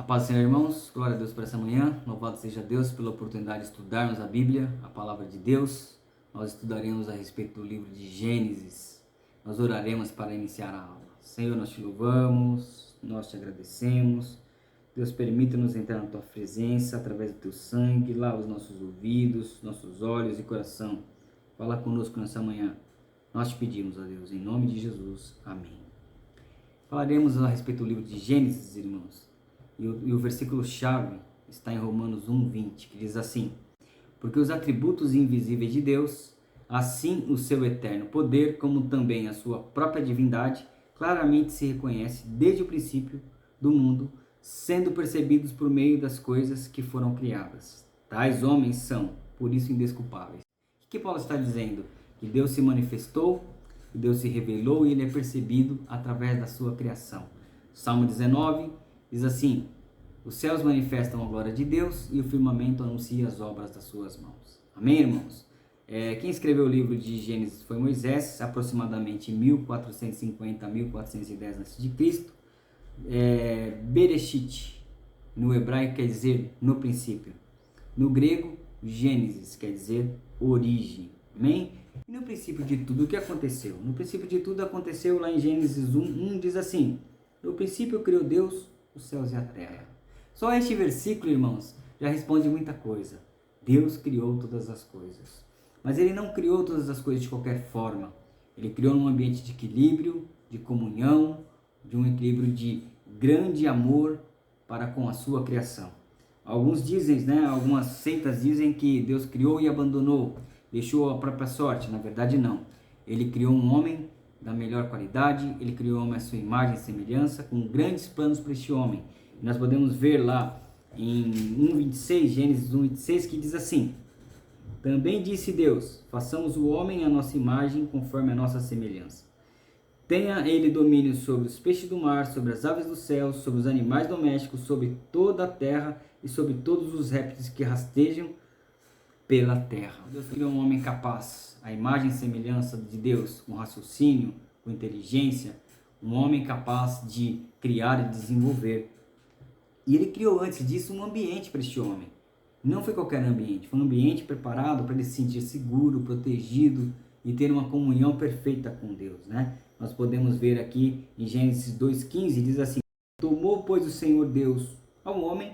A paz do Senhor, irmãos, glória a Deus por essa manhã, louvado seja Deus pela oportunidade de estudarmos a Bíblia, a palavra de Deus. Nós estudaremos a respeito do livro de Gênesis, nós oraremos para iniciar a aula. Senhor, nós te louvamos, nós te agradecemos, Deus permita-nos entrar na tua presença, através do teu sangue, lava os nossos ouvidos, nossos olhos e coração, fala conosco nessa manhã, nós te pedimos, ó Deus, em nome de Jesus, amém. Falaremos a respeito do livro de Gênesis, irmãos. E o versículo-chave está em Romanos 1:20, que diz assim: porque os atributos invisíveis de Deus, assim o seu eterno poder, como também a sua própria divindade, claramente se reconhece desde o princípio do mundo, sendo percebidos por meio das coisas que foram criadas. Tais homens são, por isso, indesculpáveis. O que Paulo está dizendo? Que Deus se manifestou, que Deus se revelou e ele é percebido através da sua criação. Salmo 19 diz assim: os céus manifestam a glória de Deus e o firmamento anuncia as obras das suas mãos. Amém, irmãos? Quem escreveu o livro de Gênesis foi Moisés, aproximadamente 1450 a 1410 a.C. Bereshit, no hebraico quer dizer no princípio. No grego, Gênesis quer dizer origem. Amém? E no princípio de tudo, o que aconteceu? No princípio de tudo aconteceu lá em Gênesis 1 diz assim: no princípio criou Deus os céus e a terra. Só este versículo, irmãos, já responde muita coisa. Deus criou todas as coisas. Mas ele não criou todas as coisas de qualquer forma. Ele criou num ambiente de equilíbrio, de comunhão, de um equilíbrio de grande amor para com a sua criação. Alguns dizem, algumas seitas dizem que Deus criou e abandonou, deixou a própria sorte. Na verdade, não. Ele criou um homem da melhor qualidade, ele criou o homem à sua imagem e semelhança, com grandes planos para este homem. E nós podemos ver lá em 1:26, Gênesis 1:26, que diz assim: também disse Deus, façamos o homem à nossa imagem, conforme a nossa semelhança. Tenha ele domínio sobre os peixes do mar, sobre as aves do céu, sobre os animais domésticos, sobre toda a terra e sobre todos os répteis que rastejam pela terra. Deus criou um homem capaz, a imagem e semelhança de Deus, com raciocínio, com inteligência, um homem capaz de criar e desenvolver. E ele criou antes disso um ambiente para este homem. Não foi qualquer ambiente, foi um ambiente preparado para ele se sentir seguro, protegido e ter uma comunhão perfeita com Deus, Nós podemos ver aqui em Gênesis 2:15, diz assim: tomou, pois, o Senhor Deus ao homem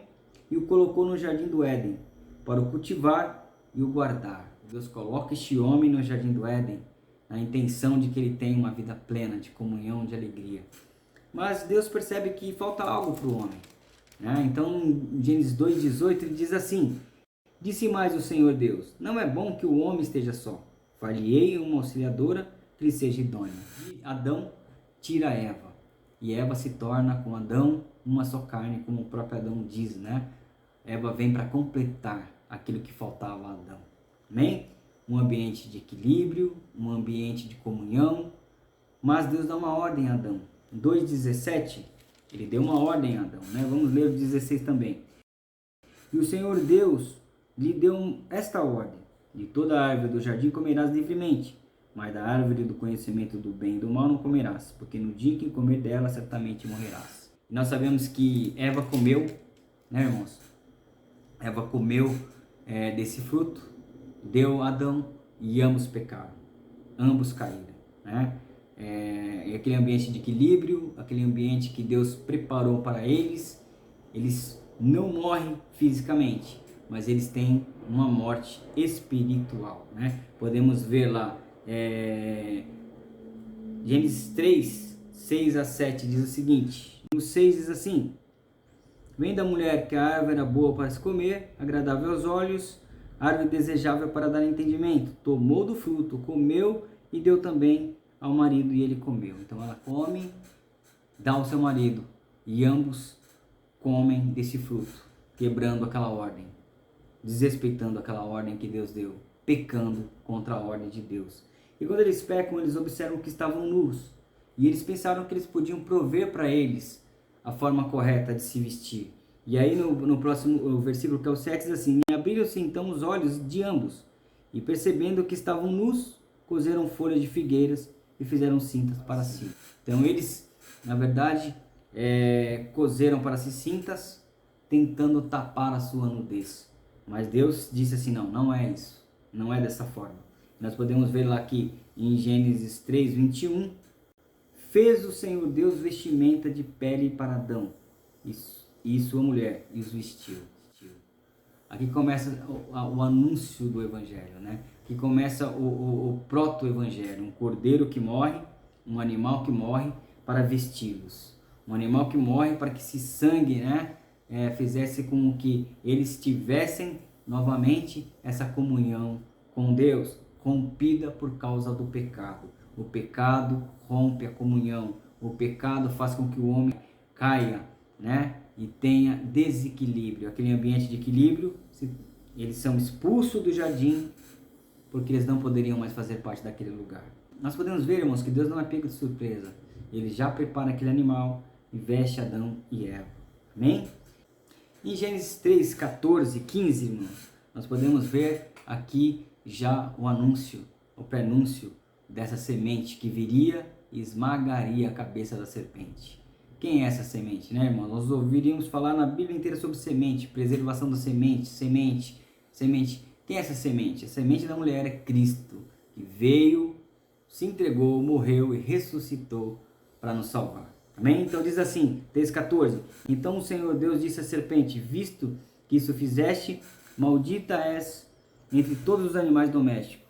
e o colocou no jardim do Éden, para o cultivar e o guardar. Deus coloca este homem no jardim do Éden, na intenção de que ele tenha uma vida plena, de comunhão, de alegria. Mas Deus percebe que falta algo para o homem. Então, em Gênesis 2:18, ele diz assim: disse mais o Senhor Deus, não é bom que o homem esteja só. Far-lhe-ei uma auxiliadora que lhe seja idônea. E Adão tira Eva. E Eva se torna com Adão uma só carne, como o próprio Adão diz, Eva vem para completar aquilo que faltava a Adão. Amém? Um ambiente de equilíbrio, um ambiente de comunhão. Mas Deus dá uma ordem a Adão. Em 2:17, ele deu uma ordem a Adão, Vamos ler o 16 também. E o Senhor Deus lhe deu esta ordem: de toda a árvore do jardim comerás livremente, mas da árvore do conhecimento do bem e do mal não comerás, porque no dia que comer dela certamente morrerás. E nós sabemos que Eva comeu, irmãos? Eva comeu desse fruto, deu a Adão e ambos pecaram, ambos caíram, E aquele ambiente de equilíbrio, aquele ambiente que Deus preparou para eles, eles não morrem fisicamente, mas eles têm uma morte espiritual, Podemos ver lá, Gênesis 3:6-7 diz o seguinte, no 6 diz assim: vem da mulher que a árvore era boa para se comer, agradável aos olhos, árvore desejável para dar entendimento, tomou do fruto, comeu e deu também ao marido e ele comeu. Então ela come, dá ao seu marido e ambos comem desse fruto, quebrando aquela ordem, desrespeitando aquela ordem que Deus deu, pecando contra a ordem de Deus. E quando eles pecam, eles observam que estavam nus e eles pensaram que eles podiam prover para eles a forma correta de se vestir. E aí no próximo versículo, que é o 7, diz assim: e abriram-se então os olhos de ambos e percebendo que estavam nus, cozeram folhas de figueiras e fizeram cintas para si. Então eles, na verdade, cozeram para si cintas, tentando tapar a sua nudez. Mas Deus disse assim, não é isso, não é dessa forma. Nós podemos ver lá aqui em Gênesis 3:21, fez o Senhor Deus vestimenta de pele para Adão e sua mulher, e os vestiu. Aqui começa o anúncio do Evangelho, né? Aqui começa o proto-evangelho, um cordeiro que morre, um animal que morre para vesti-los. Um animal que morre para que esse sangue, né, fizesse com que eles tivessem novamente essa comunhão com Deus, rompida por causa do pecado. O pecado rompe a comunhão, o pecado faz com que o homem caia, né, e tenha desequilíbrio. Aquele ambiente de equilíbrio, eles são expulsos do jardim porque eles não poderiam mais fazer parte daquele lugar. Nós podemos ver, irmãos, que Deus não é pego de surpresa. Ele já prepara aquele animal e veste Adão e Eva. Amém? Em Gênesis 3, 14, 15, irmãos, nós podemos ver aqui já o anúncio, o prenúncio dessa semente que viria e esmagaria a cabeça da serpente. Quem é essa semente, né, irmãos? Nós ouviríamos falar na Bíblia inteira sobre semente, preservação da semente. Quem é essa semente? A semente da mulher é Cristo, que veio, se entregou, morreu e ressuscitou para nos salvar. Amém? Então diz assim, 3,14. Então o Senhor Deus disse à serpente, visto que isso fizeste, maldita és entre todos os animais domésticos,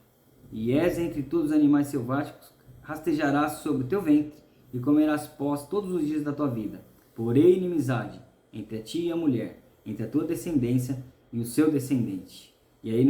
e és entre todos os animais selváticos, rastejarás sobre o teu ventre, e comerás pós todos os dias da tua vida. Porém inimizade entre a ti e a mulher, entre a tua descendência e o seu descendente. E aí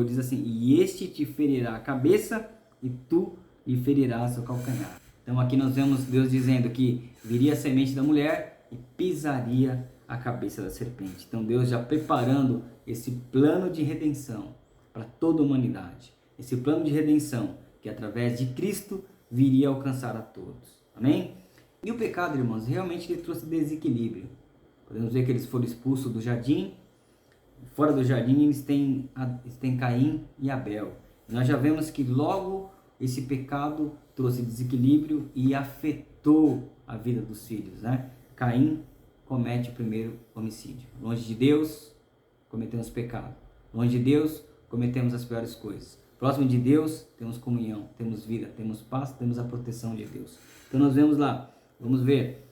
diz assim, e este te ferirá a cabeça, e tu lhe ferirás o calcanhar. Então aqui nós vemos Deus dizendo que viria a semente da mulher e pisaria a cabeça da serpente. Então Deus já preparando esse plano de redenção para toda a humanidade. Esse plano de redenção que através de Cristo viria a alcançar a todos. Amém? E o pecado, irmãos, realmente ele trouxe desequilíbrio. Podemos ver que eles foram expulsos do jardim. Fora do jardim eles têm Caim e Abel. Nós já vemos que logo esse pecado trouxe desequilíbrio e afetou a vida dos filhos, né? Caim comete o primeiro homicídio. Longe de Deus, cometemos pecado. Longe de Deus, cometemos as piores coisas. Próximo de Deus, temos comunhão, temos vida, temos paz, temos a proteção de Deus. Então nós vemos lá, vamos ver,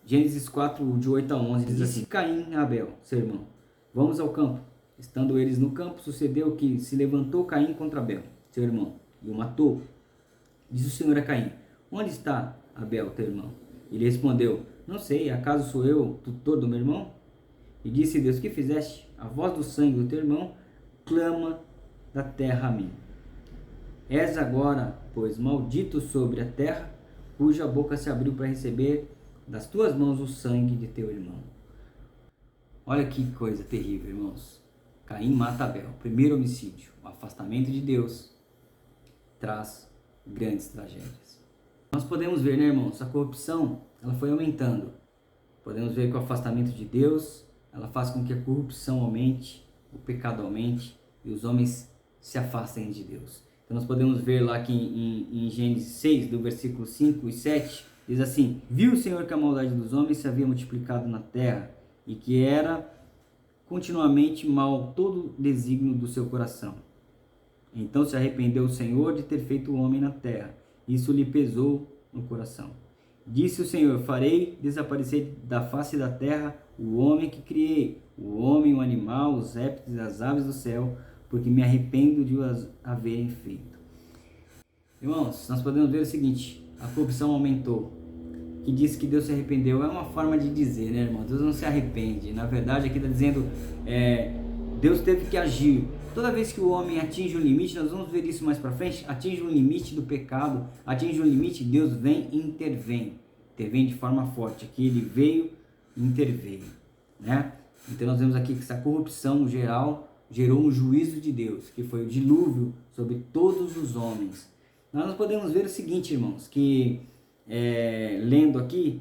Gênesis 4, de 8 a 11, diz assim, Caim e Abel, seu irmão, vamos ao campo. Estando eles no campo, sucedeu que se levantou Caim contra Abel, seu irmão, e o matou. Disse o Senhor a Caim, onde está Abel, teu irmão? Ele respondeu, não sei, acaso sou eu tutor do meu irmão? E disse Deus, o que fizeste? A voz do sangue do teu irmão clama da terra a mim. És agora, pois, maldito sobre a terra, cuja boca se abriu para receber das tuas mãos o sangue de teu irmão. Olha que coisa terrível, irmãos. Caim mata Abel, primeiro homicídio. O afastamento de Deus traz grandes tragédias. Nós podemos ver, né, irmãos, a corrupção, ela foi aumentando. Podemos ver que o afastamento de Deus, ela faz com que a corrupção aumente, o pecado aumente e os homens se afastem de Deus. Então nós podemos ver lá que em Gênesis 6, do versículo 5 e 7, diz assim, viu o Senhor que a maldade dos homens se havia multiplicado na terra e que era continuamente mal todo desígnio do seu coração. Então se arrependeu o Senhor de ter feito o homem na terra. Isso lhe pesou no coração. Disse o Senhor, farei desaparecer da face da terra o homem que criei, o homem, o animal, os répteis, as aves do céu, porque me arrependo de os haverem feito. Irmãos, nós podemos ver o seguinte, a corrupção aumentou. Que diz que Deus se arrependeu, é uma forma de dizer, né, irmão? Deus não se arrepende. Na verdade, aqui está dizendo, Deus teve que agir. Toda vez que o homem atinge um limite, nós vamos ver isso mais para frente, atinge um limite do pecado, atinge um limite, Deus vem e intervém de forma forte. Aqui ele veio e interveio, né? Então nós vemos aqui que essa corrupção geral gerou um juízo de Deus, que foi o dilúvio sobre todos os homens. Nós podemos ver o seguinte, irmãos, que lendo aqui,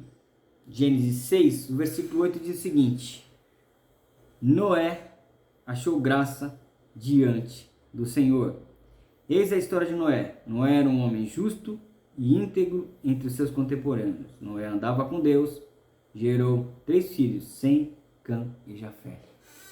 Gênesis 6, o versículo 8 diz o seguinte, Noé achou graça diante do Senhor. Eis a história de Noé. Noé era um homem justo e íntegro entre os seus contemporâneos. Noé andava com Deus gerou 3 filhos, Sem, Cã e Jafé.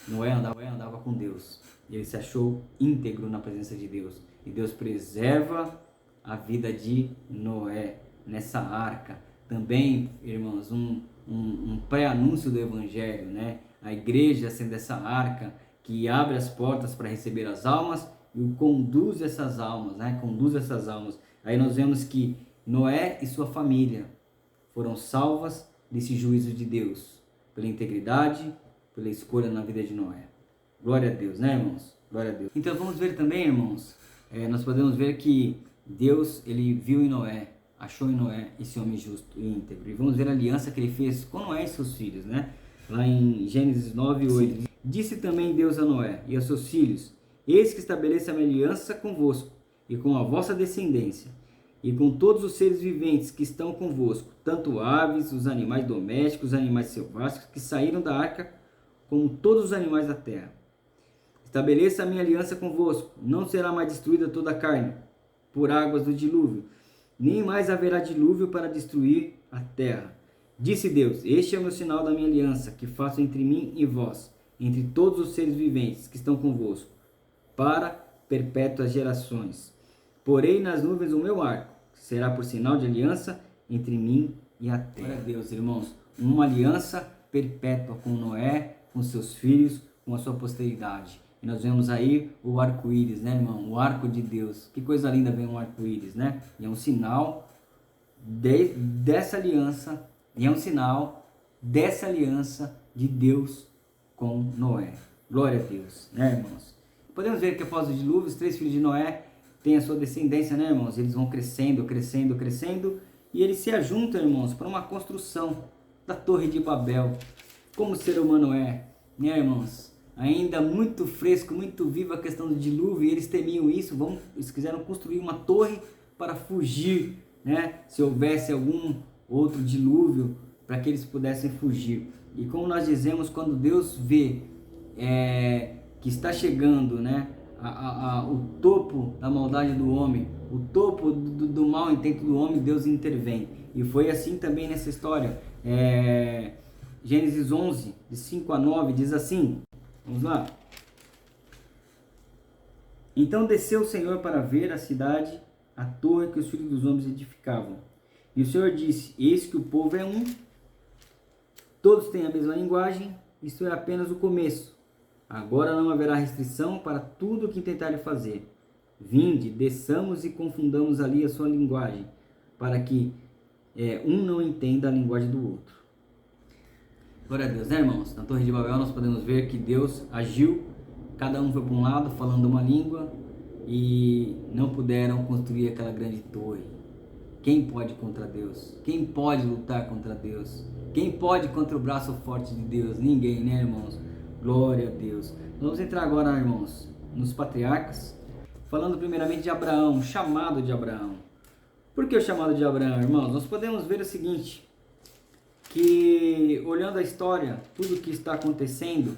Noé andava com Deus. Ele se achou íntegro na presença de Deus. E Deus preserva a vida de Noé nessa arca. Também, irmãos, um pré-anúncio do Evangelho, né? A igreja sendo essa arca que abre as portas para receber as almas e conduz essas almas, né? Conduz essas almas. Aí nós vemos que Noé e sua família foram salvas desse juízo de Deus, pela integridade, pela escolha na vida de Noé. Glória a Deus, né, irmãos? Glória a Deus. Então vamos ver também, irmãos, nós podemos ver que Deus, ele viu em Noé, achou em Noé esse homem justo e íntegro. E vamos ver a aliança que ele fez com Noé e seus filhos, né? Lá em Gênesis 9, 8. Sim. Disse também Deus a Noé e a seus filhos: eis que estabeleço a minha aliança convosco e com a vossa descendência, e com todos os seres viventes que estão convosco, tanto aves, os animais domésticos, os animais selváticos que saíram da arca, como todos os animais da terra. Estabeleça a minha aliança convosco, não será mais destruída toda a carne, por águas do dilúvio, nem mais haverá dilúvio para destruir a terra. Disse Deus: este é o meu sinal da minha aliança, que faço entre mim e vós, entre todos os seres viventes que estão convosco, para perpétuas gerações. Porei nas nuvens o meu arco, que será por sinal de aliança entre mim e a terra. Glória a Deus, irmãos, uma aliança perpétua com Noé, com seus filhos, com a sua posteridade. E nós vemos aí o arco-íris, né, irmão? O arco de Deus. Que coisa linda vem um arco-íris, né? E é um sinal dessa aliança, e é um sinal dessa aliança de Deus com Noé. Glória a Deus, né, irmãos? Podemos ver que após o dilúvio, os 3 filhos de Noé têm a sua descendência, né, irmãos? Eles vão crescendo, crescendo, crescendo, e eles se ajuntam, irmãos, para uma construção da Torre de Babel. Como o ser humano é, né, irmãos? Ainda muito fresco, muito viva a questão do dilúvio, e eles temiam isso, eles quiseram construir uma torre para fugir, né? Se houvesse algum outro dilúvio, para que eles pudessem fugir. E como nós dizemos, quando Deus vê que está chegando, né, o topo da maldade do homem, o topo do mau intento do homem, Deus intervém. E foi assim também nessa história. Gênesis 11, de 5 a 9, diz assim, vamos lá. Então desceu o Senhor para ver a cidade, a torre que os filhos dos homens edificavam. E o Senhor disse: eis que o povo é um, todos têm a mesma linguagem, isto é apenas o começo. Agora não haverá restrição para tudo o que intentarem fazer. Vinde, desçamos e confundamos ali a sua linguagem, para que um não entenda a linguagem do outro. Glória a Deus, né, irmãos? Na Torre de Babel nós podemos ver que Deus agiu, cada um foi para um lado, falando uma língua, e não puderam construir aquela grande torre. Quem pode contra Deus? Quem pode lutar contra Deus? Quem pode contra o braço forte de Deus? Ninguém, né, irmãos? Glória a Deus. Vamos entrar agora, irmãos, nos patriarcas, falando primeiramente de Abraão, o chamado de Abraão. Por que o chamado de Abraão, irmãos? Nós podemos ver o seguinte, que olhando a história, tudo o que está acontecendo,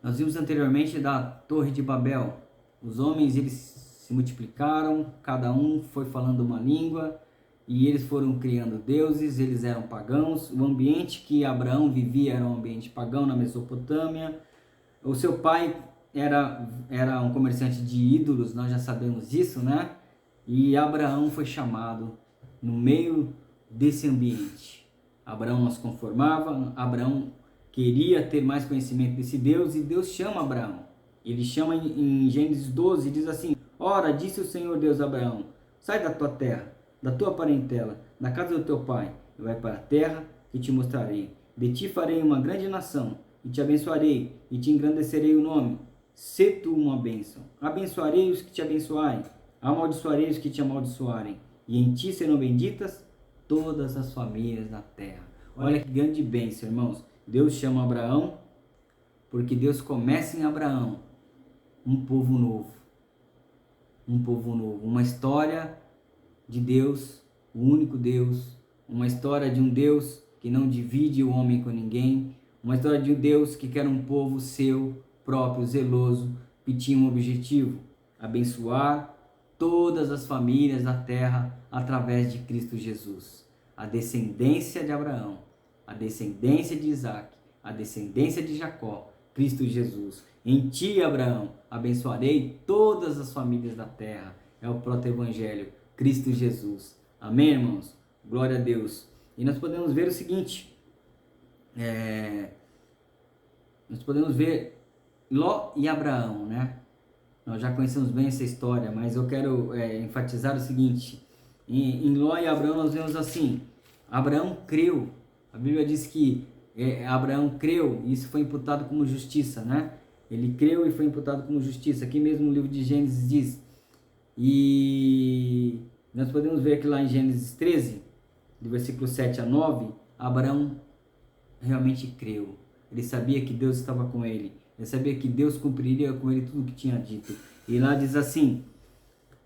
nós vimos anteriormente da Torre de Babel. Os homens, eles se multiplicaram, cada um foi falando uma língua, e eles foram criando deuses, eles eram pagãos. O ambiente que Abraão vivia era um ambiente pagão na Mesopotâmia. O seu pai era um comerciante de ídolos, nós já sabemos disso, né? E Abraão foi chamado no meio desse ambiente. Abraão não se conformava, Abraão queria ter mais conhecimento desse Deus, e Deus chama Abraão. Ele chama em Gênesis 12, diz assim: ora, disse o Senhor Deus a Abraão, sai da tua terra, da tua parentela, da casa do teu pai, e vai para a terra que te mostrarei. De ti farei uma grande nação, e te abençoarei, e te engrandecerei o nome. Sê tu uma bênção. Abençoarei os que te abençoarem, amaldiçoarei os que te amaldiçoarem, e em ti serão benditas todas as famílias da terra. Olha que grande bênção, irmãos. Deus chama Abraão, porque Deus começa em Abraão um povo novo. Um povo novo, uma história de Deus, o único Deus, uma história de um Deus que não divide o homem com ninguém, uma história de um Deus que quer um povo seu, próprio, zeloso, que tinha um objetivo: abençoar todas as famílias da terra através de Cristo Jesus. A descendência de Abraão a descendência de Isaac, a descendência de Jacó, Cristo Jesus. Em ti, Abraão, abençoarei todas as famílias da terra. É o proto-evangelho, Cristo Jesus. Amém, irmãos? Glória a Deus. E nós podemos ver o seguinte, nós podemos ver Ló e Abraão, né? Nós já conhecemos bem essa história, mas eu quero enfatizar o seguinte, em Ló e Abraão nós vemos assim, Abraão creu, a Bíblia diz que Abraão creu e isso foi imputado como justiça, né? Ele creu e foi imputado como justiça, aqui mesmo no livro de Gênesis diz, e nós podemos ver que lá em Gênesis 13, do versículo 7 a 9, Abraão realmente creu. Ele sabia que Deus estava com ele. Ele sabia que Deus cumpriria com ele tudo o que tinha dito. E lá diz assim,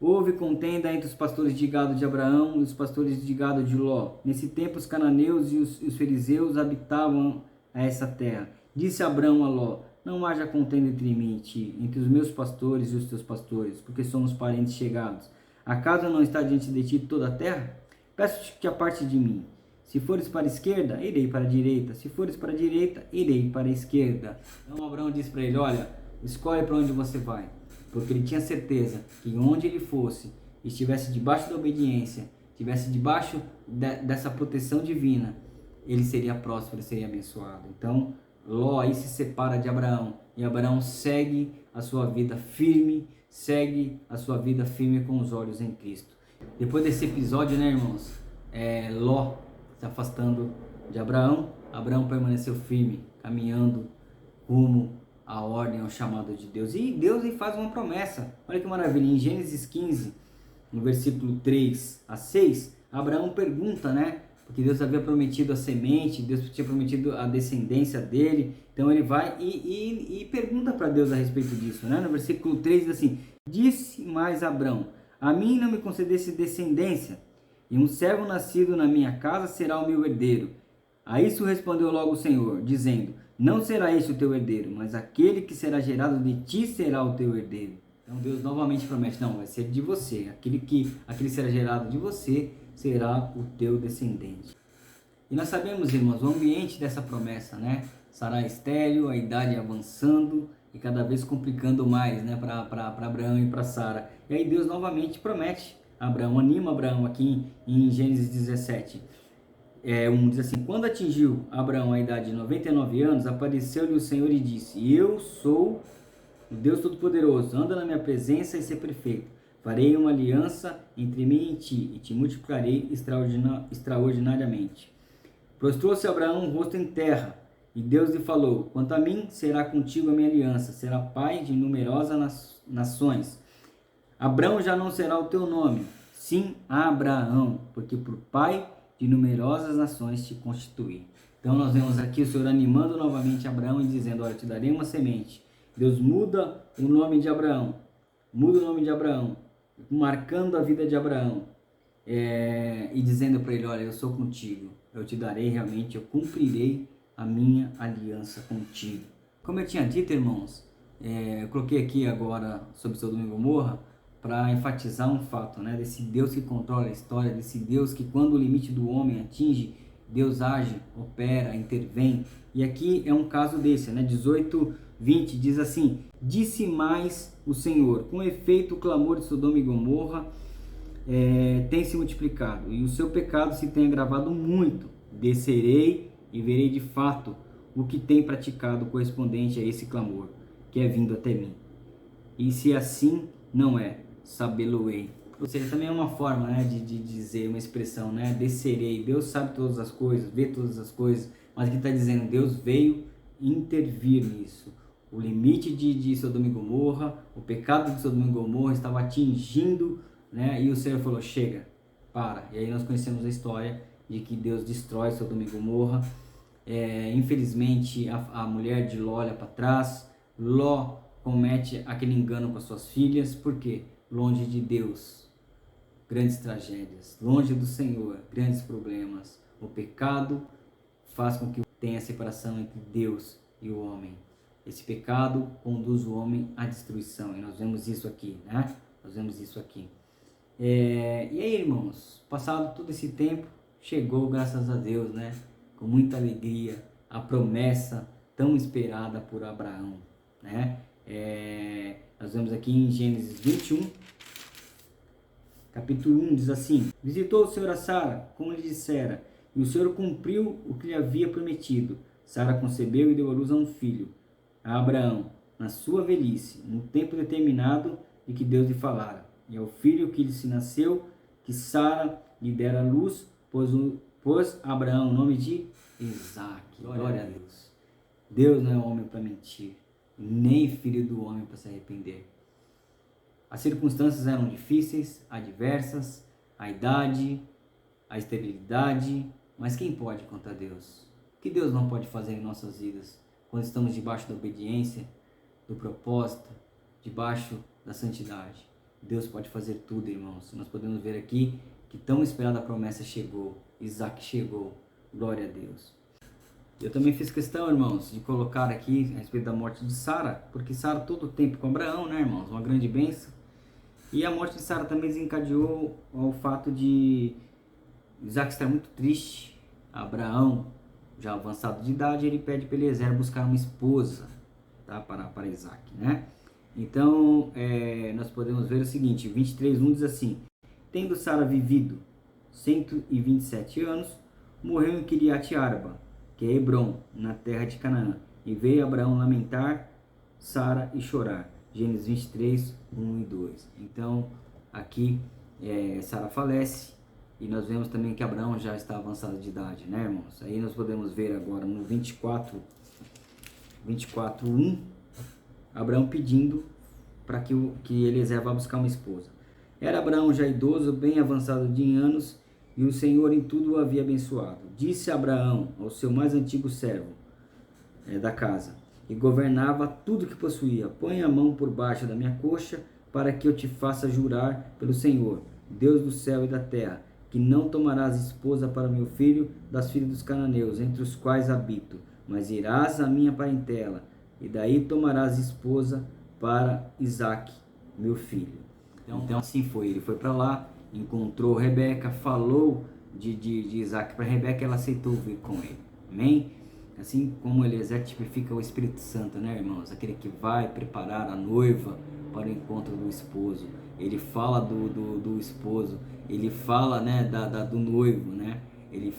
houve contenda entre os pastores de gado de Abraão e os pastores de gado de Ló. Nesse tempo os cananeus e os fariseus habitavam a essa terra. Disse Abraão a Ló, não haja contenda entre mim e ti, entre os meus pastores e os teus pastores, porque somos parentes chegados. Acaso não está diante de ti toda a terra? Peço-te que aparte de mim. Se fores para a esquerda, irei para a direita. Se fores para a direita, irei para a esquerda. Então Abraão disse para ele, olha, escolhe para onde você vai. Porque ele tinha certeza que onde ele fosse, estivesse debaixo da obediência, estivesse debaixo dessa proteção divina, ele seria próspero, ele seria abençoado. Então Ló aí se separa de Abraão. E Abraão segue a sua vida firme, com os olhos em Cristo. Depois desse episódio, né, irmãos, Ló se afastando de Abraão, Abraão permaneceu firme, caminhando rumo à ordem, ao chamado de Deus. E Deus lhe faz uma promessa. Olha que maravilha, em Gênesis 15, no versículo 3 a 6, Abraão pergunta, né? Porque Deus havia prometido a semente, Deus tinha prometido a descendência dele. Então ele vai e pergunta para Deus a respeito disso, né? No versículo 3 diz assim, disse mais Abraão, a mim não me concedesse descendência, e um servo nascido na minha casa será o meu herdeiro. A isso respondeu logo o Senhor, dizendo, não será este o teu herdeiro, mas aquele que será gerado de ti será o teu herdeiro. Então Deus novamente promete, não, vai ser de você, aquele que será gerado de você será o teu descendente. E nós sabemos, irmãos, o ambiente dessa promessa, né? Sarai estéril, a idade avançando e cada vez complicando mais, né? Para Abraão e para Sara. E aí Deus novamente promete a Abraão, anima Abraão aqui em Gênesis 17. Diz assim, quando atingiu Abraão a idade de 99 anos, apareceu-lhe o Senhor e disse, eu sou o Deus Todo-Poderoso, anda na minha presença e ser perfeito. Farei uma aliança entre mim e te multiplicarei extraordinariamente. Prostrou-se Abraão o rosto em terra, e Deus lhe falou, quanto a mim, será contigo a minha aliança, será pai de numerosas nações. Abraão já não será o teu nome, sim Abraão, porque por pai de numerosas nações te constituí. Então nós vemos aqui o Senhor animando novamente Abraão e dizendo, olha, te darei uma semente. Deus muda o nome de Abraão, marcando a vida de Abraão, e dizendo para ele, olha, eu sou contigo, eu te darei realmente, eu cumprirei a minha aliança contigo. Como eu tinha dito, irmãos, eu coloquei aqui agora sobre Sodoma e Gomorra para enfatizar um fato, né, desse Deus que controla a história, desse Deus que quando o limite do homem atinge, Deus age, opera, intervém. E aqui é um caso desse, né, 18:20 diz assim, disse mais o Senhor, com efeito o clamor de Sodoma e Gomorra tem se multiplicado, e o seu pecado se tem agravado muito. Descerei e verei de fato o que tem praticado correspondente a esse clamor, que é vindo até mim. E se assim não é, sabê-lo-ei. Ou seja, também é uma forma, né, de dizer, uma expressão, né, descerei. Deus sabe todas as coisas, vê todas as coisas, mas aqui está dizendo, Deus veio intervir nisso. O limite de Sodoma e Gomorra, o pecado de Sodoma e Gomorra estava atingindo, né, e o Senhor falou, chega, para. E aí nós conhecemos a história de que Deus destrói Sodoma e Gomorra. Infelizmente a mulher de Ló olha para trás, Ló comete aquele engano com as suas filhas, por quê? Longe de Deus, grandes tragédias, longe do Senhor, grandes problemas. O pecado faz com que tenha separação entre Deus e o homem. Esse pecado conduz o homem à destruição, e nós vemos isso aqui, né? E aí, irmãos, passado todo esse tempo, chegou, graças a Deus, né? com muita alegria a promessa tão esperada por Abraão, né? Nós vemos aqui em Gênesis 21, capítulo 1, diz assim: visitou o Senhor a Sara, como lhe dissera, e o Senhor cumpriu o que lhe havia prometido. Sara concebeu e deu à luz a um filho, a Abraão, na sua velhice, no tempo determinado de que Deus lhe falara. E ao filho que lhe se nasceu, que Sara lhe dera à luz, pôs Abraão o nome de Isaque. Glória a Deus. Deus não é homem para mentir, nem filho do homem para se arrepender. As circunstâncias eram difíceis, adversas, a idade, a esterilidade, mas quem pode contra Deus? O que Deus não pode fazer em nossas vidas quando estamos debaixo da obediência, do propósito, debaixo da santidade? Deus pode fazer tudo, irmãos. Nós podemos ver aqui que tão esperada promessa chegou. Isaque chegou. Glória a Deus. Eu também fiz questão, irmãos, de colocar aqui a respeito da morte de Sara, porque Sara todo o tempo com Abraão, né, irmãos? Uma grande bênção. E a morte de Sara também desencadeou ao fato de Isaque estar muito triste. Abraão, já avançado de idade, ele pede para Eliezer buscar uma esposa, tá, para Isaque, né? Então, nós podemos ver o seguinte: 23:1 diz assim: tendo Sara vivido 127 anos, morreu em Kiriat Arba, que é Hebrom, na terra de Canaã, e veio Abraão lamentar Sara e chorar. Gênesis 23:1 e 2. Então, aqui Sara falece, e nós vemos também que Abraão já está avançado de idade, né, irmãos? Aí nós podemos ver agora no 24:1, Abraão pedindo para que Eliezer vá buscar uma esposa. Era Abraão já idoso, bem avançado de anos, e o Senhor em tudo o havia abençoado. Disse Abraão ao seu mais antigo servo da casa, e governava tudo que possuía: põe a mão por baixo da minha coxa, para que eu te faça jurar pelo Senhor, Deus do céu e da terra, que não tomarás esposa para meu filho das filhas dos cananeus, entre os quais habito, mas irás à minha parentela, e daí tomarás esposa para Isaque, meu filho. Então assim foi, ele foi para lá, encontrou Rebeca, falou de Isaque para Rebeca, ela aceitou vir com ele. Amém? Assim como Eliezer tipifica o Espírito Santo, né, irmãos? Aquele que vai preparar a noiva para o encontro do esposo. Ele fala do esposo, ele fala, né, do noivo, né? Ele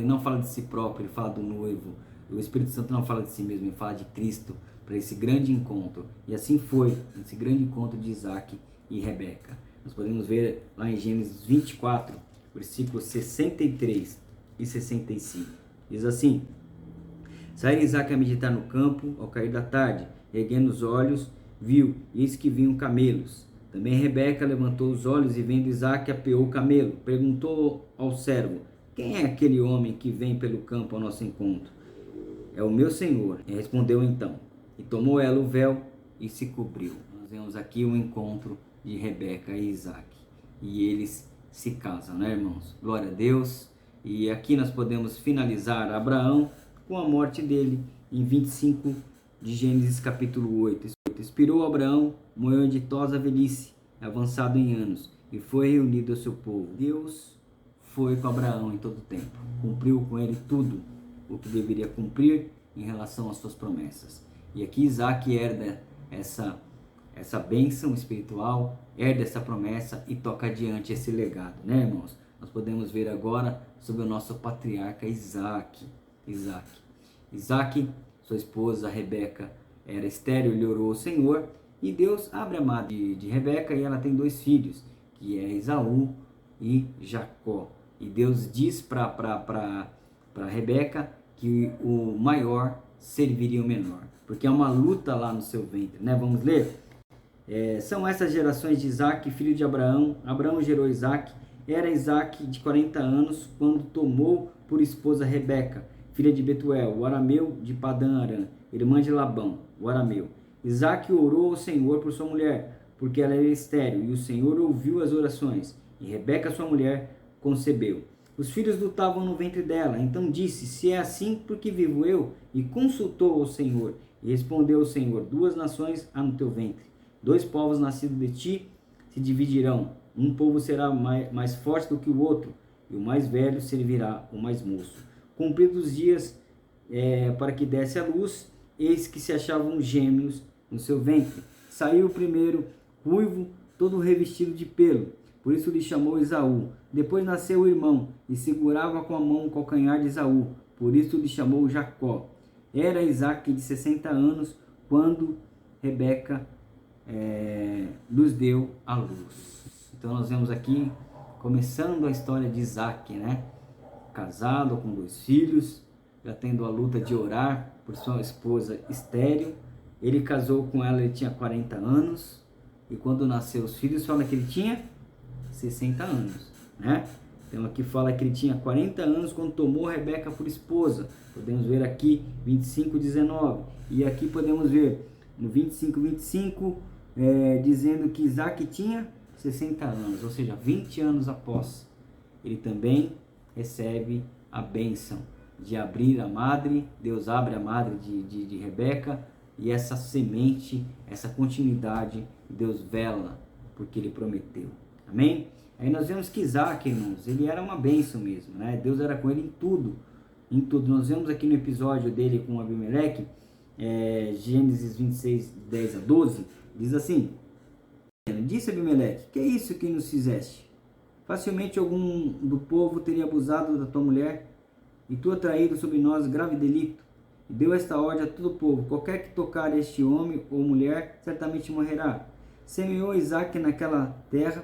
não fala de si próprio, ele fala do noivo. O Espírito Santo não fala de si mesmo, ele fala de Cristo para esse grande encontro. E assim foi, esse grande encontro de Isaque e Rebeca. Nós podemos ver lá em Gênesis 24, versículos 63 e 65. Diz assim: saíra Isaque a meditar no campo, ao cair da tarde, erguendo os olhos, viu, e eis que vinham camelos. Também Rebeca levantou os olhos e, vendo Isaque, apeou o camelo. Perguntou ao servo: quem é aquele homem que vem pelo campo ao nosso encontro? É o meu senhor. E respondeu então, e tomou ela o véu e se cobriu. Nós vemos aqui o encontro de Rebeca e Isaque, e eles se casam, né, irmãos? Glória a Deus. E aqui nós podemos finalizar Abraão com a morte dele em 25 de Gênesis capítulo 8. Expirou Abraão, morreu em ditosa velhice, avançado em anos, e foi reunido ao seu povo. Deus foi com Abraão em todo o tempo, cumpriu com ele tudo o que deveria cumprir em relação às suas promessas. E aqui Isaque herda essa bênção espiritual, herda essa promessa e toca adiante esse legado, né, irmãos? Nós podemos ver agora sobre o nosso patriarca Isaque. Isaque, sua esposa Rebeca, era estéril, ele orou ao Senhor, e Deus abre a madre de Rebeca, e ela tem 2 filhos, que é Esaú e Jacó. E Deus diz para Rebeca que o maior serviria o menor, porque é uma luta lá no seu ventre, né? Vamos ler? São essas gerações de Isaque, filho de Abraão. Abraão gerou Isaque. Era Isaque de 40 anos quando tomou por esposa Rebeca, filha de Betuel, o arameu de Padã Arã, irmã de Labão, o arameu. Isaque orou ao Senhor por sua mulher, porque ela era estéril, e o Senhor ouviu as orações, e Rebeca, sua mulher, concebeu. Os filhos lutavam no ventre dela, então disse: se é assim, por que vivo eu? E consultou ao Senhor, e respondeu o Senhor: 2 nações há no teu ventre, 2 povos nascidos de ti se dividirão, um povo será mais forte do que o outro, e o mais velho servirá o mais moço. cumpridos os dias para que desse a luz, eis que se achavam gêmeos no seu ventre. Saiu o primeiro, ruivo, todo revestido de pelo, por isso lhe chamou Esaú. Depois nasceu o irmão, e segurava com a mão o calcanhar de Esaú, por isso lhe chamou Jacó. Era Isaque de 60 anos, quando Rebeca nos deu a luz. Então nós vemos aqui, começando a história de Isaque, né? Casado com 2 filhos, já tendo a luta de orar por sua esposa estéril. Ele casou com ela, ele tinha 40 anos, e quando nasceu os filhos, fala que ele tinha 60 anos, né? Então aqui fala que ele tinha 40 anos quando tomou Rebeca por esposa. Podemos ver aqui 25:19. E aqui podemos ver no 25:25 dizendo que Isaque tinha 60 anos, ou seja, 20 anos após. Ele também recebe a bênção de abrir a madre. Deus abre a madre de Rebeca, e essa semente, essa continuidade, Deus vela porque ele prometeu. Amém? Aí nós vemos que Isaque, irmãos, ele era uma bênção mesmo, né? Deus era com ele em tudo, em tudo. Nós vemos aqui no episódio dele com Abimeleque, Gênesis 26:10-12, diz assim: disse Abimeleque, que é isso que nos fizeste? Facilmente algum do povo teria abusado da tua mulher, e tu atraído sobre nós grave delito. E deu esta ordem a todo o povo: qualquer que tocar este homem ou mulher, certamente morrerá. Semeou Isaque naquela terra,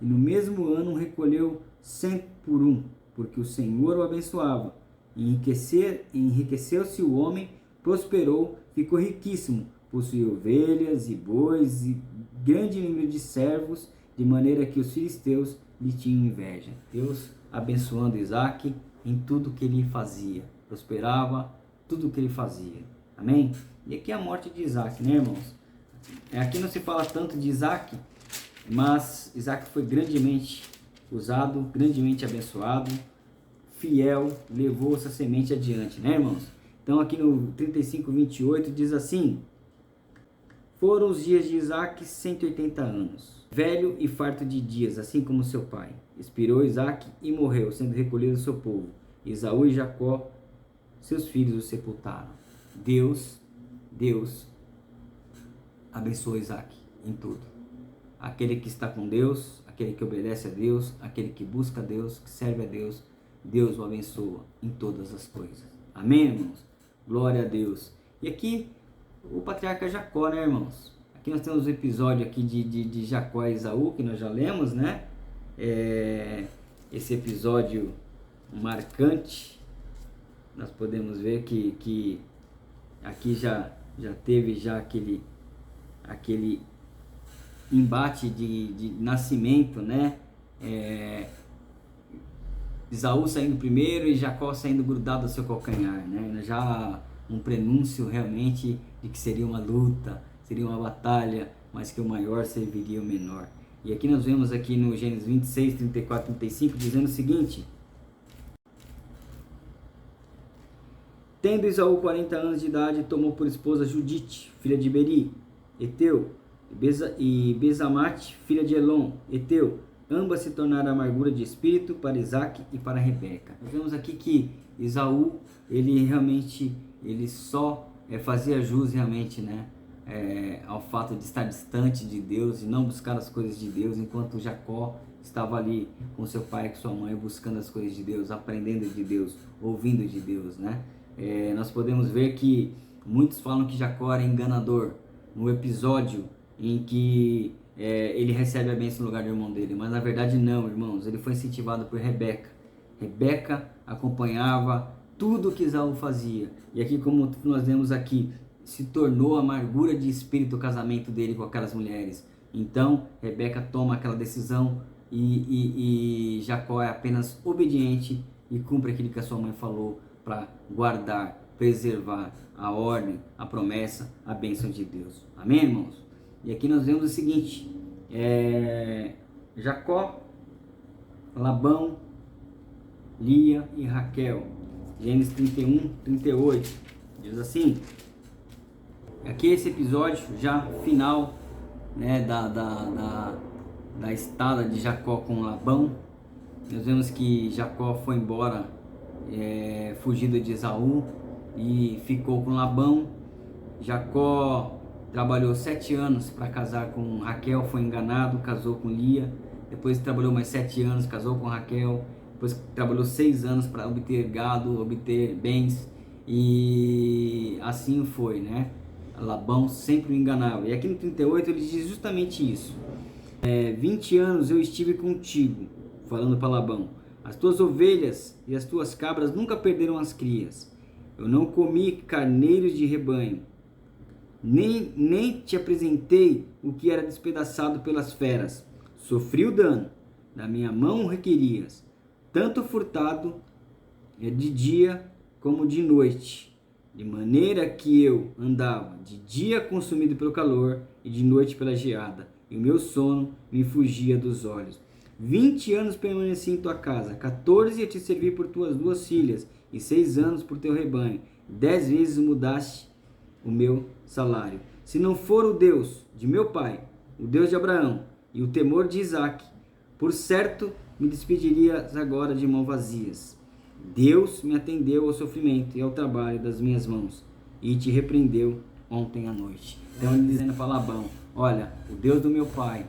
e no mesmo ano recolheu 100 por 1, porque o Senhor o abençoava. Enriqueceu-se o homem, prosperou, ficou riquíssimo, possuía ovelhas e bois e grande número de servos, de maneira que os filisteus lhe tinham inveja. Deus abençoando Isaque em tudo que ele fazia, prosperava tudo que ele fazia. Amém? E aqui a morte de Isaque, né, irmãos? Aqui não se fala tanto de Isaque, mas Isaque foi grandemente usado, grandemente abençoado, fiel, levou essa semente adiante, né, irmãos? Então aqui no 35:28 diz assim: foram os dias de Isaque 180 anos, velho e farto de dias, assim como seu pai. Expirou Isaque e morreu, sendo recolhido ao seu povo. Esaú e Jacó, seus filhos, o sepultaram. Deus abençoou Isaque em tudo. Aquele que está com Deus, aquele que obedece a Deus, aquele que busca a Deus, que serve a Deus, Deus o abençoa em todas as coisas. Amém, irmãos? Glória a Deus. E aqui o patriarca Jacó, né, irmãos? Aqui nós temos o episódio aqui de Jacó e Esaú, que nós já lemos, né? Esse episódio marcante, nós podemos ver que aqui já teve já aquele embate de nascimento, né? Esaú saindo primeiro e Jacó saindo grudado ao seu calcanhar, né? Já um prenúncio realmente de que seria uma luta, seria uma batalha, mas que o maior serviria o menor. E aqui nós vemos aqui no Gênesis 26, 34, 35, dizendo o seguinte: tendo Esaú 40 anos de idade, tomou por esposa Judite, filha de Beri, Eteu, e Bezamate, filha de Elon, Eteu. Ambas se tornaram amargura de espírito para Isaque e para Rebeca. Nós vemos aqui que Esaú, ele só fazia jus realmente, né, ao fato de estar distante de Deus e não buscar as coisas de Deus, enquanto Jacó estava ali com seu pai e com sua mãe buscando as coisas de Deus, aprendendo de Deus, ouvindo de Deus, né? Nós podemos ver que muitos falam que Jacó era enganador no episódio em que ele recebe a bênção no lugar do irmão dele, mas na verdade não, irmãos. Ele foi incentivado por Rebeca. Rebeca acompanhava tudo que Esaú fazia, e aqui, como nós vemos aqui, se tornou amargura de espírito o casamento dele com aquelas mulheres. Então Rebeca toma aquela decisão e Jacó é apenas obediente e cumpre aquilo que a sua mãe falou, para guardar, preservar a ordem, a promessa, a bênção de Deus. Amém, irmãos? E aqui nós vemos o seguinte: Jacó, Labão, Lia e Raquel. Gênesis 31, 38. Diz assim: aqui esse episódio já final, né, da estada de Jacó com Labão. Nós vemos que Jacó foi embora fugido de Esaú e ficou com Labão. Jacó trabalhou 7 anos para casar com Raquel, foi enganado, casou com Lia. Depois trabalhou mais 7 anos, casou com Raquel. Depois trabalhou 6 anos para obter gado, obter bens. E assim foi, né? Labão sempre o enganava. E aqui no 38 ele diz justamente isso. 20 anos eu estive contigo, falando para Labão. As tuas ovelhas e as tuas cabras nunca perderam as crias. Eu não comi carneiros de rebanho, nem te apresentei o que era despedaçado pelas feras. Sofri o dano, da minha mão requerias, tanto furtado de dia como de noite, de maneira que eu andava de dia consumido pelo calor e de noite pela geada, e o meu sono me fugia dos olhos. 20 anos permaneci em tua casa, 14 eu te servi por tuas 2 filhas, e 6 anos por teu rebanho. 10 vezes mudaste o meu salário. Se não for o Deus de meu pai, o Deus de Abraão e o temor de Isaque, por certo me despedirias agora de mãos vazias. Deus me atendeu ao sofrimento e ao trabalho das minhas mãos e te repreendeu ontem à noite. Então ele dizendo para Labão, olha, o Deus do meu pai,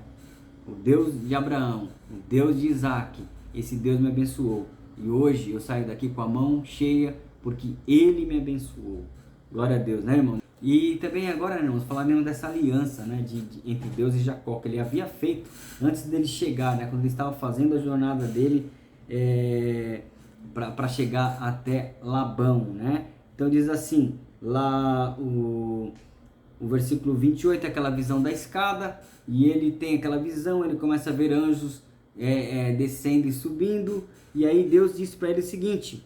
o Deus de Abraão, o Deus de Isaque, esse Deus me abençoou. E hoje eu saio daqui com a mão cheia porque ele me abençoou. Glória a Deus, né, irmão? E também agora, irmãos, falar mesmo dessa aliança, né, entre Deus e Jacó, que ele havia feito antes dele chegar, né, quando ele estava fazendo a jornada dele para chegar até Labão, né? Então diz assim, lá o versículo 28, aquela visão da escada, e ele tem aquela visão, ele começa a ver anjos descendo e subindo, e aí Deus diz para ele o seguinte,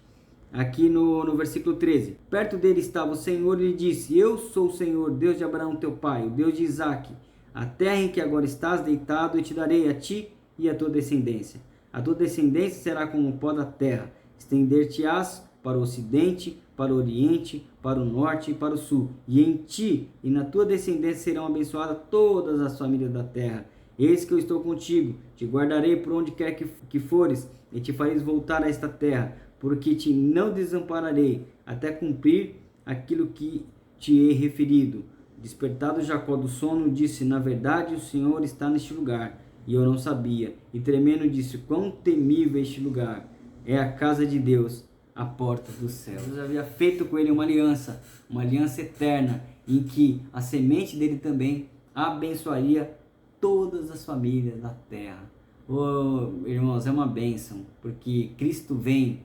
aqui no versículo 13, perto dele estava o Senhor e lhe disse, eu sou o Senhor, Deus de Abraão teu pai, o Deus de Isaque, a terra em que agora estás deitado, eu te darei a ti e a tua descendência. A tua descendência será como o pó da terra, estender-te-ás para o ocidente, para o oriente, para o norte e para o sul, e em ti e na tua descendência serão abençoadas todas as famílias da terra. Eis que eu estou contigo, te guardarei por onde quer que fores, e te fareis voltar a esta terra, porque te não desampararei, até cumprir aquilo que te hei referido. Despertado Jacó do sono, disse, na verdade o Senhor está neste lugar, e eu não sabia. E tremendo disse, quão temível este lugar, é a casa de Deus, a porta do céu. Deus havia feito com ele uma aliança eterna, em que a semente dele também abençoaria todas as famílias da terra. Oh, irmãos, é uma bênção, porque Cristo vem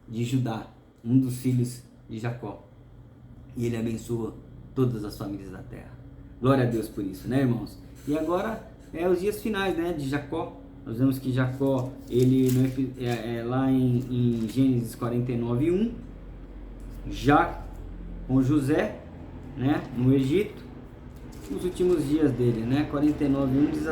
de Judá, um dos filhos de Jacó, e ele abençoa todas as famílias da terra. Glória a Deus por isso, né, irmãos? E agora os dias finais, né, de Jacó. Nós vemos que Jacó, ele lá em Gênesis 49:1, já com José, né, no Egito, nos últimos dias dele, né, 49:1 diz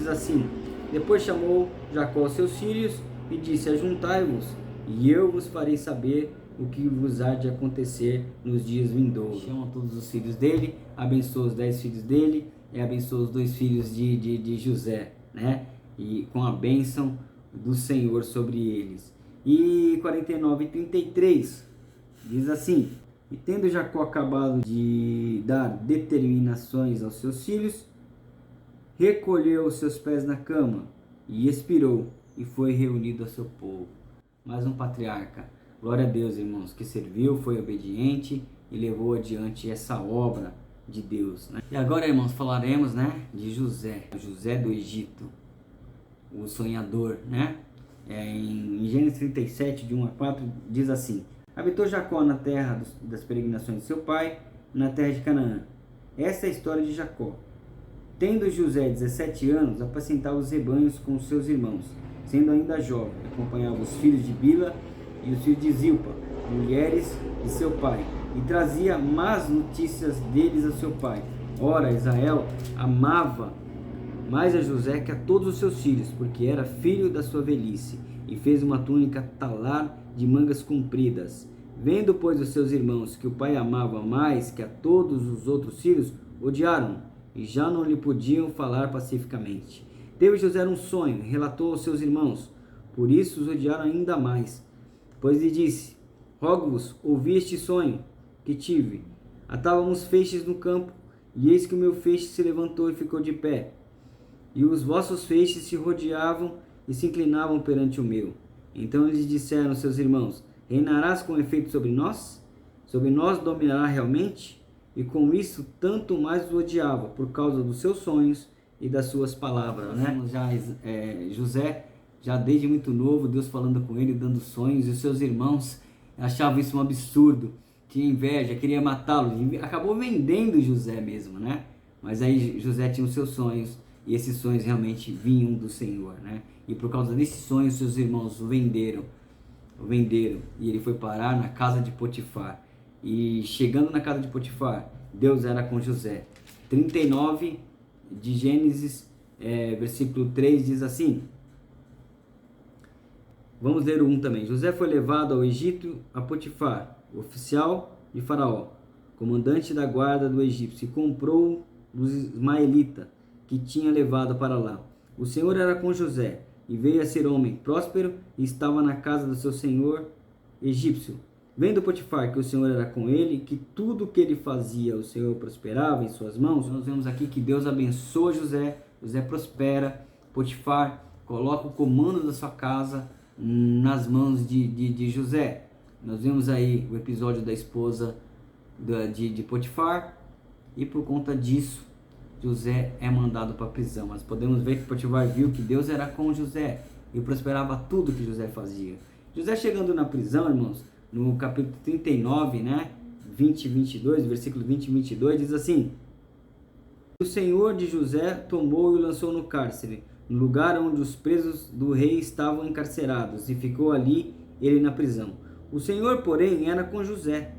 assim, depois chamou Jacó seus filhos e disse, ajuntai-vos, e eu vos farei saber o que vos há de acontecer nos dias vindouros. Chama todos os filhos dele, abençoa os 10 filhos dele, e abençoa os 2 filhos de José, né? E com a bênção do Senhor sobre eles. E 49:33 diz assim, e tendo Jacó acabado de dar determinações aos seus filhos, recolheu os seus pés na cama e expirou, e foi reunido ao seu povo. Mais um patriarca. Glória a Deus, irmãos, que serviu, foi obediente e levou adiante essa obra de Deus, né? E agora, irmãos, falaremos, né, de José do Egito, o sonhador, né? Em Gênesis 37, de 1 a 4, diz assim, habitou Jacó na terra das peregrinações de seu pai, na terra de Canaã. Essa é a história de Jacó. Tendo José 17 anos, apacentava os rebanhos com os seus irmãos, sendo ainda jovem, acompanhava os filhos de Bila e os filhos de Zilpa, mulheres de seu pai, e trazia más notícias deles a seu pai. Ora, Israel amava mais a José que a todos os seus filhos, porque era filho da sua velhice, e fez uma túnica talar de mangas compridas. Vendo, pois, os seus irmãos que o pai amava mais que a todos os outros filhos, odiaram-no, e já não lhe podiam falar pacificamente. Teve José um sonho, relatou aos seus irmãos, por isso os odiaram ainda mais. pois lhe disse: rogo-vos, ouvi este sonho que tive. Atávamos feixes no campo, e eis que o meu feixe se levantou e ficou de pé. E os vossos feixes se rodeavam e se inclinavam perante o meu. Então lhes disseram seus irmãos: reinarás com efeito sobre nós? Sobre nós dominará realmente? E com isso tanto mais o odiava, por causa dos seus sonhos e das suas palavras. Né? José, já desde muito novo, Deus falando com ele, dando sonhos, e os seus irmãos achavam isso um absurdo, tinha inveja, queria matá-lo, acabou vendendo José mesmo, né? Mas aí José tinha os seus sonhos, e esses sonhos realmente vinham do Senhor, né? E por causa desses sonhos, seus irmãos o venderam, e ele foi parar na casa de Potifar. E chegando na casa de Potifar, Deus era com José. 39 de Gênesis, versículo 3 diz assim. Vamos ler o 1 também. José foi levado ao Egito a Potifar, oficial de Faraó, comandante da guarda do egípcio, e comprou dos ismaelitas que tinha levado para lá. O Senhor era com José, e veio a ser homem próspero, e estava na casa do seu senhor egípcio. Vendo Potifar que o Senhor era com ele, que tudo que ele fazia o Senhor prosperava em suas mãos, nós vemos aqui que Deus abençoa José, José prospera, Potifar coloca o comando da sua casa nas mãos de José. Nós vemos aí o episódio da esposa de Potifar, e por conta disso José é mandado para a prisão. Mas podemos ver que Potifar viu que Deus era com José e prosperava tudo que José fazia. José chegando na prisão, irmãos, no capítulo 39, né, 20 e 22, versículo 20 e 22, diz assim: o Senhor de José tomou e o lançou no cárcere, no lugar onde os presos do rei estavam encarcerados, e ficou ali ele na prisão. O Senhor, porém, era com José,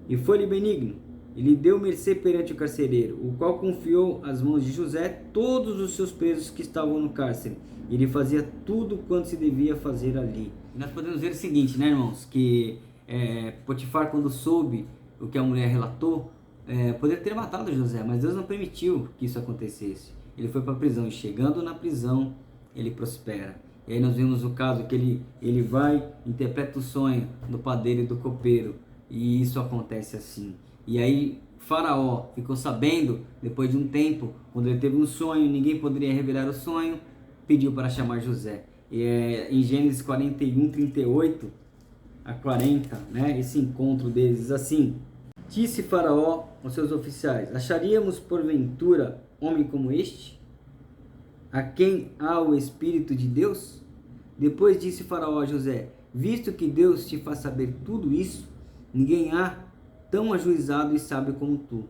e foi-lhe benigno, e lhe deu mercê perante o carcereiro, o qual confiou às mãos de José todos os seus presos que estavam no cárcere, e ele fazia tudo quanto se devia fazer ali. E nós podemos ver o seguinte, né, irmãos, que Potifar, quando soube o que a mulher relatou, poderia ter matado José, mas Deus não permitiu que isso acontecesse. Ele foi para a prisão, e chegando na prisão, ele prospera. E aí nós vemos o caso que ele vai, interpreta o sonho do padeiro e do copeiro, e isso acontece assim. E aí Faraó ficou sabendo, depois de um tempo, quando ele teve um sonho, ninguém poderia revelar o sonho, pediu para chamar José. E em Gênesis 41, 38 a 40, né, esse encontro deles diz assim: disse Faraó aos seus oficiais: acharíamos porventura homem como este, a quem há o Espírito de Deus? Depois disse Faraó a José: visto que Deus te faz saber tudo isso, ninguém há tão ajuizado e sábio como tu.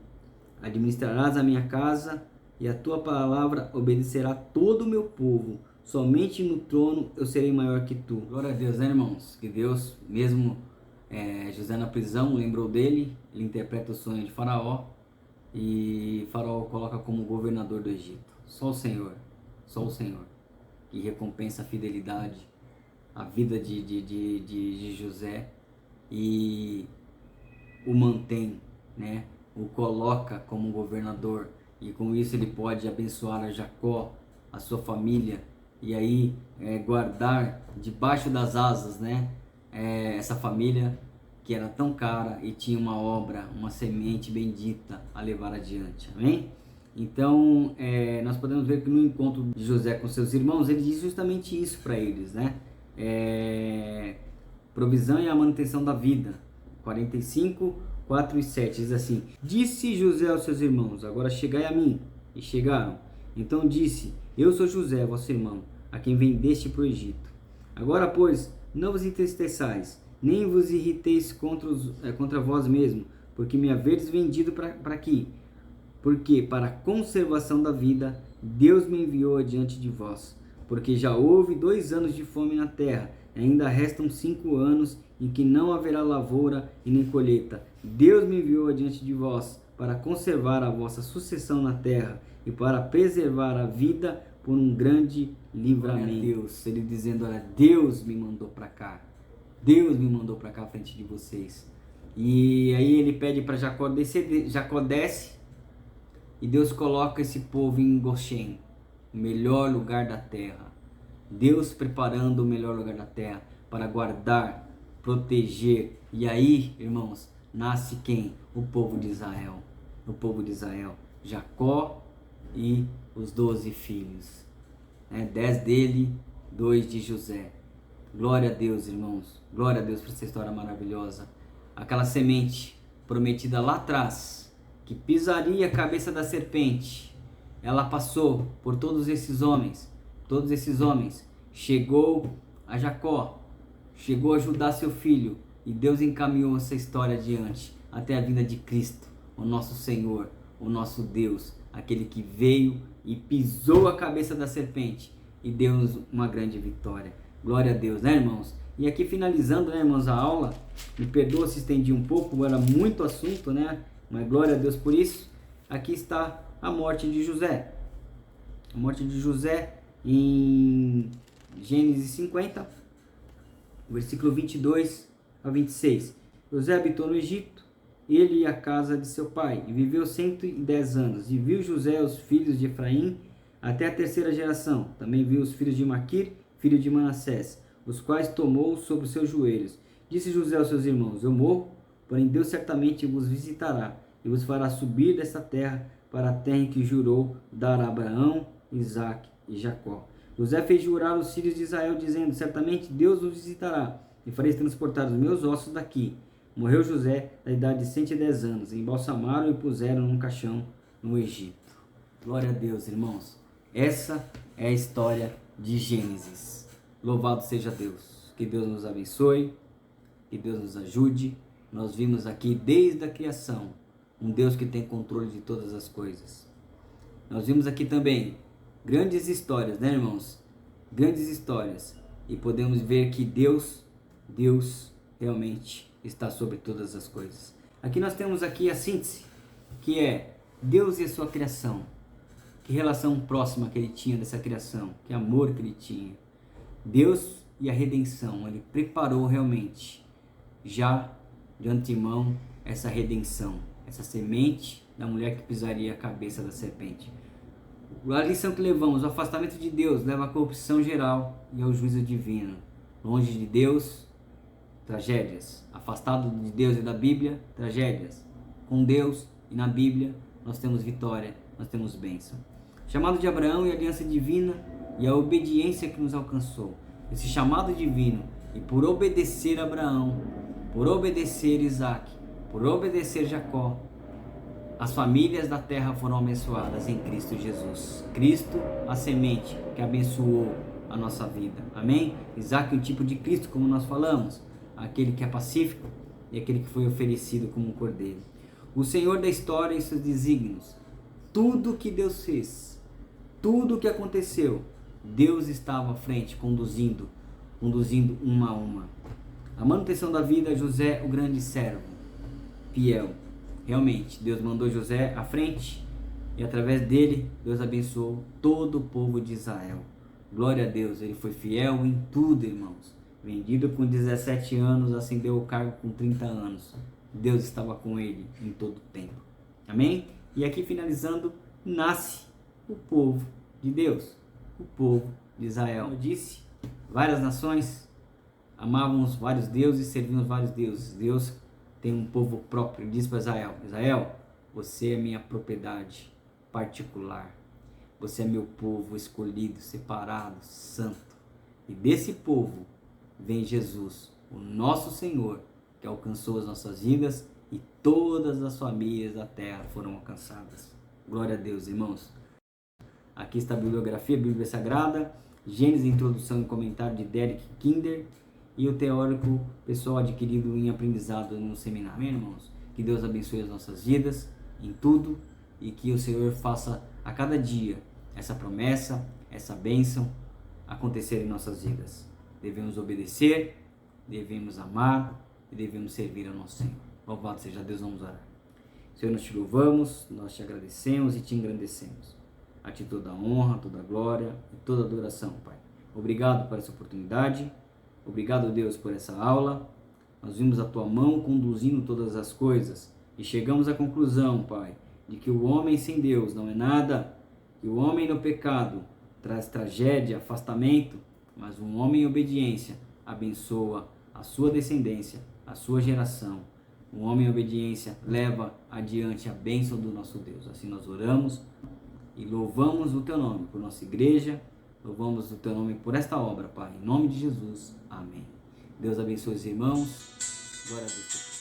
Administrarás a minha casa, e a tua palavra obedecerá todo o meu povo. Somente no trono eu serei maior que tu. Glória a Deus, né, irmãos? Que Deus, mesmo José na prisão, lembrou dele. Ele interpreta o sonho de Faraó, e Faraó o coloca como governador do Egito. Só o Senhor, que recompensa a fidelidade, a vida de José, e o mantém, né? O coloca como governador, e com isso ele pode abençoar a Jacó, a sua família, e aí guardar debaixo das asas, né, essa família que era tão cara e tinha uma obra, uma semente bendita a levar adiante. Amém? Então nós podemos ver que no encontro de José com seus irmãos, ele diz justamente isso para eles, né? Provisão e a manutenção da vida. 45, 4 e 7 diz assim: disse José aos seus irmãos: agora chegai a mim. E chegaram. Então disse: eu sou José, vosso irmão, a quem vendeste para o Egito. Agora, pois, não vos entristeçais, nem vos irriteis contra vós mesmos, porque me haveres vendido para aqui. Porque para a conservação da vida, Deus me enviou adiante de vós. Porque já houve 2 anos de fome na terra, e ainda restam 5 anos em que não haverá lavoura e nem colheita. Deus me enviou adiante de vós para conservar a vossa sucessão na terra e para preservar a vida por um grande livramento. Deus, ele dizendo: olha, Deus me mandou para cá. Deus me mandou para cá à frente de vocês. E aí ele pede para Jacó descer. Jacó desce, e Deus coloca esse povo em Goshen, o melhor lugar da terra. Deus preparando o melhor lugar da terra para guardar proteger. E aí, irmãos, nasce quem? O povo de Israel. O povo de Israel. Jacó e os 12 filhos. 10 dele, 2 de José. Glória a Deus, irmãos. Glória a Deus por essa história maravilhosa. Aquela semente prometida lá atrás, que pisaria a cabeça da serpente, ela passou por todos esses homens. Todos esses homens. Chegou a Jacó. Chegou a Judá, seu filho. E Deus encaminhou essa história adiante. Até a vinda de Cristo, o nosso Senhor, o nosso Deus. Aquele que veio e pisou a cabeça da serpente. E deu-nos uma grande vitória. Glória a Deus, né, irmãos? E aqui finalizando, né, irmãos, a aula. Me perdoa se estendi um pouco, era muito assunto, né? Mas glória a Deus por isso. Aqui está a morte de José. A morte de José em Gênesis 50, versículo 22 a 26. José habitou no Egito, ele e a casa de seu pai, e viveu 110 anos. E viu José os filhos de Efraim até a terceira geração. Também viu os filhos de Maquir, filho de Manassés, os quais tomou sobre os seus joelhos. Disse José aos seus irmãos: eu morro, porém Deus certamente vos visitará e vos fará subir desta terra para a terra em que jurou dar a Abraão, Isaque e Jacó. José fez jurar os filhos de Israel, dizendo: certamente Deus os visitará e farei transportar os meus ossos daqui. Morreu José da idade de 110 anos, embalsamaram e puseram num caixão no Egito. Glória a Deus, irmãos. Essa é a história de Gênesis. Louvado seja Deus. Que Deus nos abençoe, que Deus nos ajude. Nós vimos aqui desde a criação um Deus que tem controle de todas as coisas. Nós vimos aqui também grandes histórias, né, irmãos? Grandes histórias. E podemos ver que Deus realmente está sobre todas as coisas. Aqui nós temos aqui a síntese, que é Deus e a sua criação. Que relação próxima que ele tinha dessa criação, que amor que ele tinha. Deus e a redenção, ele preparou realmente, já de antemão, essa redenção, essa semente da mulher que pisaria a cabeça da serpente. A lição que levamos, o afastamento de Deus leva à corrupção geral e ao juízo divino. Longe de Deus, tragédias. Afastado de Deus e da Bíblia, tragédias. Com Deus e na Bíblia, nós temos vitória, nós temos bênção. Chamado de Abraão e a aliança divina e a obediência que nos alcançou. Esse chamado divino, e por obedecer Abraão, por obedecer Isaque, por obedecer Jacó, as famílias da terra foram abençoadas em Cristo Jesus. Cristo, a semente que abençoou a nossa vida. Amém? Isaque é um tipo de Cristo, como nós falamos. Aquele que é pacífico e aquele que foi oferecido como um cordeiro. O Senhor da história e seus desígnios. Tudo que Deus fez, tudo o que aconteceu, Deus estava à frente, conduzindo uma a uma. A manutenção da vida, José, o grande servo, fiel. Realmente, Deus mandou José à frente e através dele, Deus abençoou todo o povo de Israel. Glória a Deus, ele foi fiel em tudo, irmãos. Vendido com 17 anos, ascendeu o cargo com 30 anos. Deus estava com ele em todo o tempo. Amém? E aqui finalizando, nasce o povo de Deus, o povo de Israel. Como eu disse, várias nações amavam os vários deuses, serviam os vários deuses. Deus tem um povo próprio. Ele diz para Israel: Israel, você é minha propriedade particular. Você é meu povo escolhido, separado, santo. E desse povo vem Jesus, o nosso Senhor, que alcançou as nossas vidas e todas as famílias da terra foram alcançadas. Glória a Deus, irmãos. Aqui está a bibliografia, a Bíblia Sagrada, Gênesis, introdução e comentário de Derek Kinder e o teórico pessoal adquirido em aprendizado no seminário. Amém, irmãos? Que Deus abençoe as nossas vidas em tudo e que o Senhor faça a cada dia essa promessa, essa bênção acontecer em nossas vidas. Devemos obedecer, devemos amar e devemos servir ao nosso Senhor. Louvado seja Deus, vamos orar. Senhor, nós te louvamos, nós te agradecemos e te engrandecemos. A ti toda a honra, toda a glória e toda a adoração, Pai. Obrigado por essa oportunidade, obrigado, Deus, por essa aula. Nós vimos a tua mão conduzindo todas as coisas e chegamos à conclusão, Pai, de que o homem sem Deus não é nada, que o homem no pecado traz tragédia, afastamento, mas um homem em obediência abençoa a sua descendência, a sua geração. Um homem em obediência leva adiante a bênção do nosso Deus. Assim nós oramos e louvamos o teu nome por nossa igreja, louvamos o teu nome por esta obra, Pai. Em nome de Jesus. Amém. Deus abençoe os irmãos. Glória a Deus.